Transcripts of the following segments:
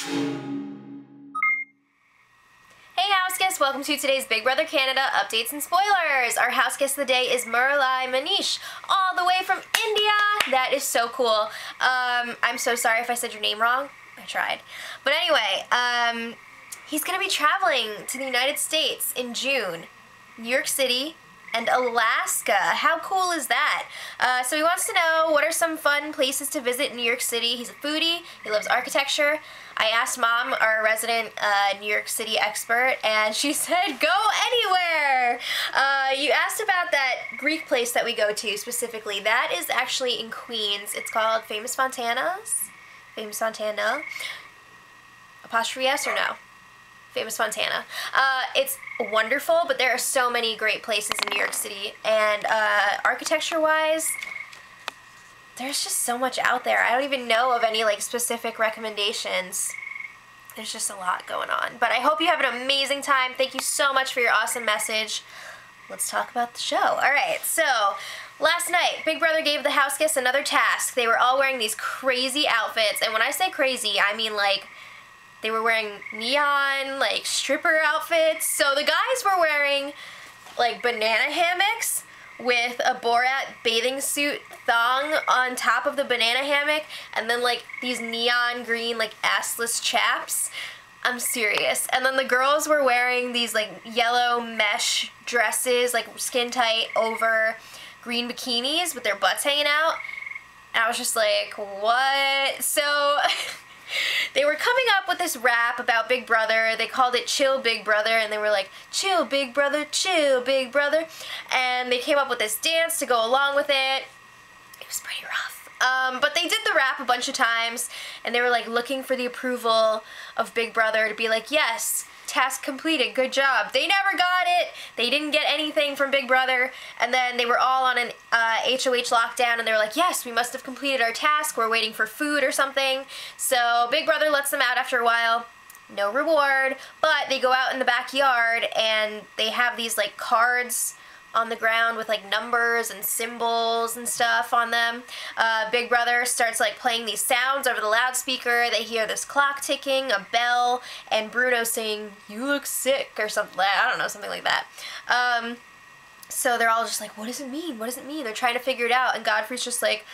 Hey house guests, welcome to today's Big Brother Canada updates and spoilers. Our house guest of the day is Murali Manish, all the way from India. That is so cool. I'm so sorry if I said your name wrong. I tried. But anyway, he's going to be traveling to the United States in June. New York City and Alaska. How cool is that? So he wants to know what are some fun places to visit in New York City. He's a foodie. He loves architecture. I asked Mom, our resident New York City expert, and she said, go anywhere! You asked about that Greek place that we go to specifically. That is actually in Queens. It's called Famous Fontana's? Famous Fontana? Apostrophe S or no? Famous Fontana. It's wonderful, but there are so many great places in New York City, and architecture-wise, there's just so much out there. I don't even know of any like specific recommendations. There's just a lot going on. But I hope you have an amazing time. Thank you so much for your awesome message. Let's talk about the show. Alright, so last night, Big Brother gave the house guests another task. They were all wearing these crazy outfits, and when I say crazy, I mean like they were wearing neon, like stripper outfits. So the guys were wearing like banana hammocks with a Borat bathing suit thong on top of the banana hammock, and then like these neon green like assless chaps. I'm serious. And then the girls were wearing these like yellow mesh dresses, like skin tight over green bikinis with their butts hanging out. And I was just like, what? So they were coming up with this rap about Big Brother. They called it Chill Big Brother, and they were like, chill Big Brother, chill Big Brother. And they came up with this dance to go along with it. It was pretty rough. But they did the rap a bunch of times, and they were like looking for the approval of Big Brother to be like, yes, task completed, good job. They never got it. They didn't get anything from Big Brother, and then they were all on an HOH lockdown, and they were like, yes, we must have completed our task. We're waiting for food or something. So Big Brother lets them out after a while. No reward, but they go out in the backyard, and they have these like cards on the ground with like numbers and symbols and stuff on them. Big Brother starts like playing these sounds over the loudspeaker. They hear this clock ticking, a bell, and Bruno saying, you look sick, or something. I don't know, something like that. So they're all just like, what does it mean? What does it mean? They're trying to figure it out, and Godfrey's just like,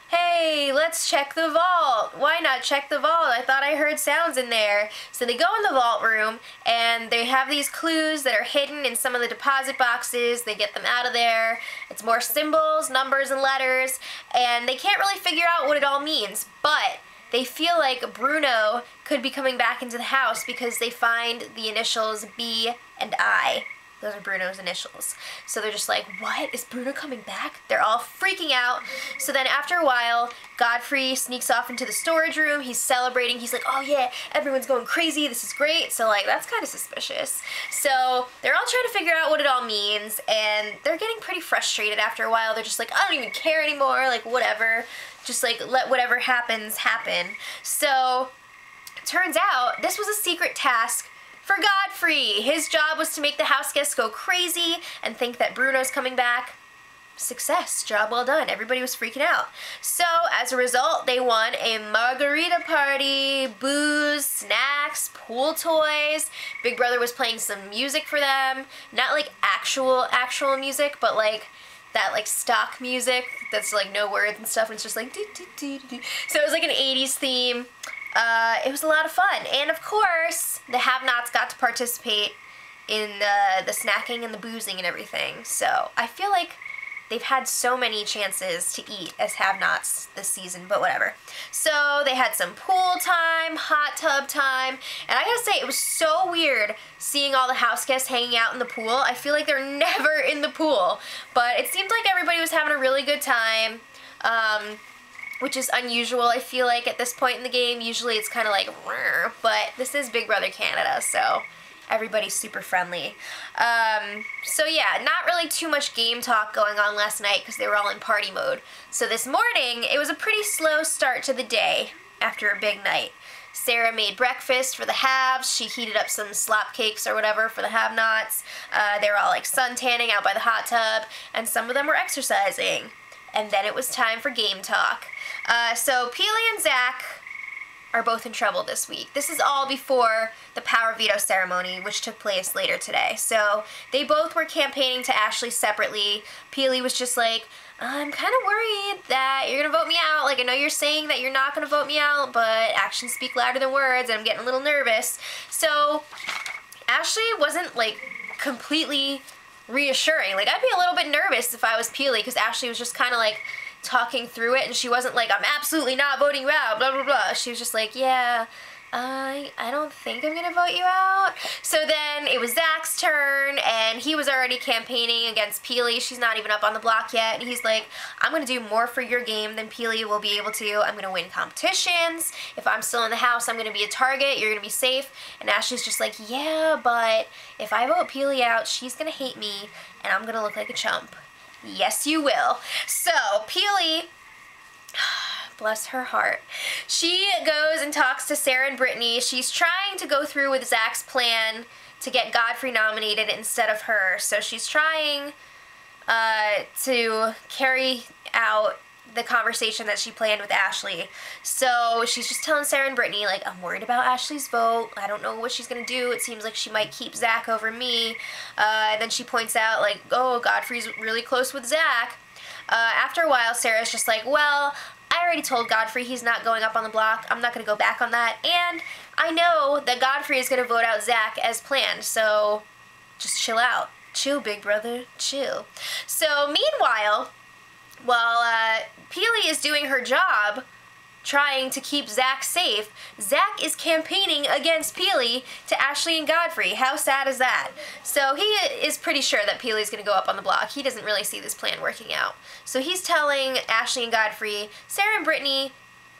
hey, let's check the vault. Why not check the vault? I thought I heard sounds in there. So they go in the vault room, and they have these clues that are hidden in some of the deposit boxes. They get them out of there. It's more symbols, numbers, and letters, and they can't really figure out what it all means, but they feel like Bruno could be coming back into the house because they find the initials B and I. Those are Bruno's initials. So they're just like, what? Is Bruno coming back? They're all freaking out. So then after a while, Godfrey sneaks off into the storage room. He's celebrating. He's like, oh yeah, everyone's going crazy. This is great. So like, that's kind of suspicious. So they're all trying to figure out what it all means, and they're getting pretty frustrated after a while. They're just like, I don't even care anymore. Like, whatever. Just like, let whatever happens happen. So turns out this was a secret task for Godfrey. His job was to make the house guests go crazy and think that Bruno's coming back. Success. Job well done. Everybody was freaking out. So, as a result, they won a margarita party, booze, snacks, pool toys. Big Brother was playing some music for them. Not like actual music, but like that like stock music that's like no words and stuff, and it's just like doo, doo, doo, doo, doo. So it was like an 80s theme. It was a lot of fun, and of course, the have-nots got to participate in the snacking and the boozing and everything, so I feel like they've had so many chances to eat as have-nots this season, but whatever. So they had some pool time, hot tub time, and I gotta say, it was so weird seeing all the house guests hanging out in the pool. I feel like they're never in the pool, but it seemed like everybody was having a really good time. Which is unusual, I feel like, at this point in the game. Usually it's kind of like, but this is Big Brother Canada, so everybody's super friendly. So yeah, not really too much game talk going on last night because they were all in party mode. So this morning, it was a pretty slow start to the day after a big night. Sarah made breakfast for the haves. She heated up some slop cakes or whatever for the have-nots. They were all like sun tanning out by the hot tub, and some of them were exercising. And then it was time for game talk. So Peely and Zach are both in trouble this week. This is all before the power veto ceremony, which took place later today. So they both were campaigning to Ashley separately. Peely was just like, I'm kind of worried that you're going to vote me out. Like, I know you're saying that you're not going to vote me out, but actions speak louder than words, and I'm getting a little nervous. So Ashley wasn't, like, completely reassuring. Like, I'd be a little bit nervous if I was Peely, because Ashley was just kind of, like, talking through it, and she wasn't like, I'm absolutely not voting you out, blah, blah, blah. She was just like, yeah, I don't think I'm gonna vote you out. So then it was Zach's turn, and he was already campaigning against Peely. She's not even up on the block yet, and he's like, I'm gonna do more for your game than Peely will be able to. I'm gonna win competitions. If I'm still in the house, I'm gonna be a target. You're gonna be safe. And Ashley's just like, yeah, but if I vote Peely out, she's gonna hate me, and I'm gonna look like a chump. Yes, you will. So, Peely, bless her heart, she goes and talks to Sarah and Brittany. She's trying to go through with Zach's plan to get Godfrey nominated instead of her. So she's trying to carry out the conversation that she planned with Ashley. So she's just telling Sarah and Brittany, like, I'm worried about Ashley's vote. I don't know what she's gonna do. It seems like she might keep Zach over me. And then she points out, like, oh, Godfrey's really close with Zach. After a while, Sarah's just like, well, I already told Godfrey he's not going up on the block. I'm not gonna go back on that. And I know that Godfrey is gonna vote out Zach as planned. So just chill out. Chill, big brother. Chill. So meanwhile, while Peely is doing her job trying to keep Zach safe, Zach is campaigning against Peely to Ashley and Godfrey. How sad is that? So he is pretty sure that Peely's going to go up on the block. He doesn't really see this plan working out. So he's telling Ashley and Godfrey, Sarah and Brittany,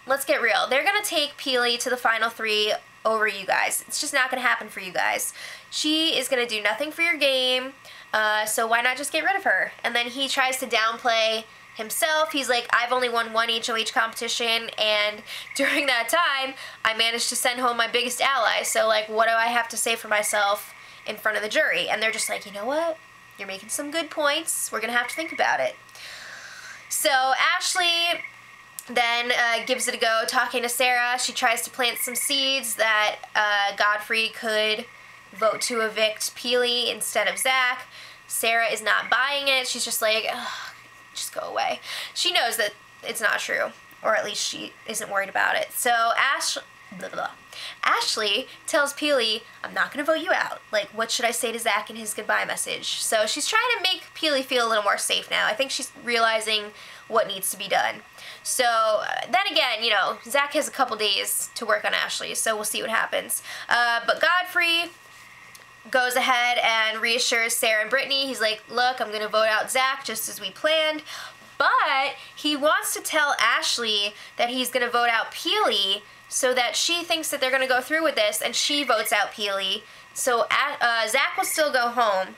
let's get real. They're going to take Peely to the final 3 over you guys. It's just not going to happen for you guys. She is going to do nothing for your game, so why not just get rid of her? And then he tries to downplay himself. He's like, I've only won 1 HOH competition, and during that time, I managed to send home my biggest ally, so, like, what do I have to say for myself in front of the jury? And they're just like, you know what? You're making some good points. We're gonna have to think about it. So Ashley then gives it a go, talking to Sarah. She tries to plant some seeds that Godfrey could vote to evict Peely instead of Zach. Sarah is not buying it. She's just like, ugh, just go away. She knows that it's not true, or at least she isn't worried about it. So Ashley tells Peely, I'm not going to vote you out. Like, what should I say to Zach in his goodbye message? So she's trying to make Peely feel a little more safe now. I think she's realizing what needs to be done. So then again, you know, Zach has a couple days to work on Ashley, so we'll see what happens. But Godfrey goes ahead and reassures Sarah and Brittany. He's like, look, I'm going to vote out Zach just as we planned. But he wants to tell Ashley that he's going to vote out Peely so that she thinks that they're going to go through with this, and she votes out Peely. So Zach will still go home,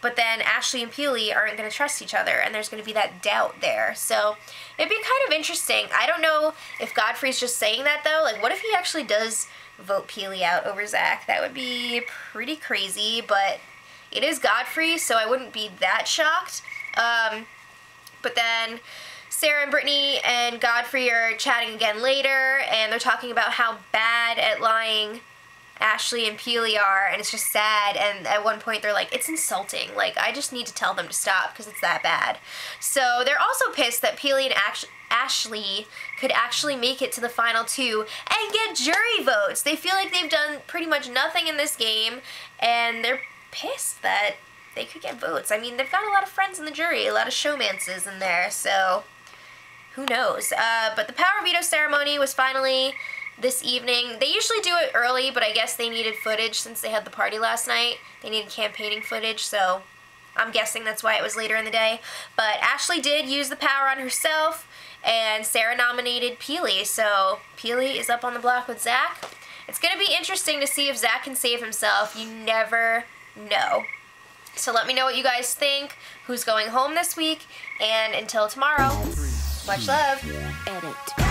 but then Ashley and Peely aren't going to trust each other, and there's going to be that doubt there. So it'd be kind of interesting. I don't know if Godfrey's just saying that, though. Like, what if he actually does vote Peely out over Zach? That would be pretty crazy, but it is Godfrey, so I wouldn't be that shocked. But then Sarah and Brittany and Godfrey are chatting again later, and they're talking about how bad at lying Ashley and Peely are, and it's just sad. And at one point they're like, it's insulting. Like, I just need to tell them to stop because it's that bad. So they're also pissed that Peely and Ashley could actually make it to the final 2 and get jury votes. They feel like they've done pretty much nothing in this game, and they're pissed that they could get votes. I mean, they've got a lot of friends in the jury, a lot of showmances in there, so who knows. But the power veto ceremony was finally this evening. They usually do it early, but I guess they needed footage since they had the party last night. They needed campaigning footage, so I'm guessing that's why it was later in the day. But Ashley did use the power on herself, and Sarah nominated Peely, so Peely is up on the block with Zach. It's going to be interesting to see if Zach can save himself. You never know. So let me know what you guys think, who's going home this week, and until tomorrow, much love. Edit.